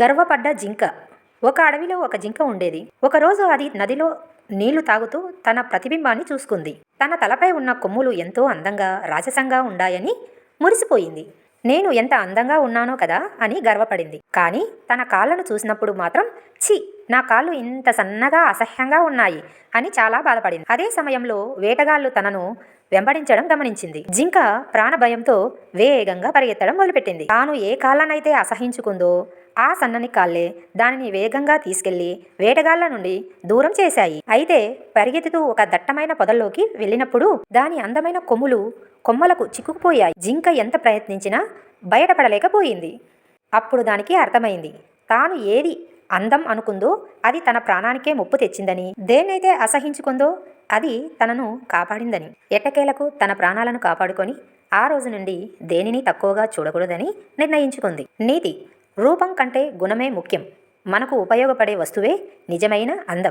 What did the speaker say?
గర్వపడ్డ జింక. ఒక అడవిలో ఒక జింక ఉండేది. ఒకరోజు అది నదిలో నీళ్లు తాగుతూ తన ప్రతిబింబాన్ని చూసుకుంది. తన తలపై ఉన్న కొమ్ములు ఎంతో అందంగా, రాజసంగా ఉండాయని మురిసిపోయింది. నేను ఎంత అందంగా ఉన్నానో కదా అని గర్వపడింది. కానీ తన కాళ్ళను చూసినప్పుడు మాత్రం ఛీ, నా కాళ్ళు ఇంత సన్నగా అసహ్యంగా ఉన్నాయి అని చాలా బాధపడింది. అదే సమయంలో వేటగాళ్ళు తనను వెంబడించడం గమనించింది. జింక ప్రాణభయంతో వేగంగా పరిగెత్తడం మొదలుపెట్టింది. తాను ఏ కాళ్ళనైతే అసహించుకుందో ఆ సన్నని కాళ్ళే దానిని వేగంగా తీసుకెళ్లి వేటగాళ్ల నుండి దూరం చేశాయి. అయితే పరిగెత్తుతూ ఒక దట్టమైన పొదల్లోకి వెళ్ళినప్పుడు దాని అందమైన కొమ్మలకు చిక్కుకుపోయాయి. జింక ఎంత ప్రయత్నించినా బయటపడలేకపోయింది. అప్పుడు దానికి అర్థమైంది, తాను ఏది అందం అనుకుందో అది తన ప్రాణానికే ముప్పు తెచ్చిందని, దేన్నైతే అసహించుకుందో అది తనను కాపాడిందని. ఎట్టకేలకు తన ప్రాణాలను కాపాడుకొని ఆ రోజు నుండి దేనిని తక్కువగా చూడకూడదని నిర్ణయించుకుంది. నీతి: రూపం కంటే గుణమే ముఖ్యం. మనకు ఉపయోగపడే వస్తువే నిజమైన అందం.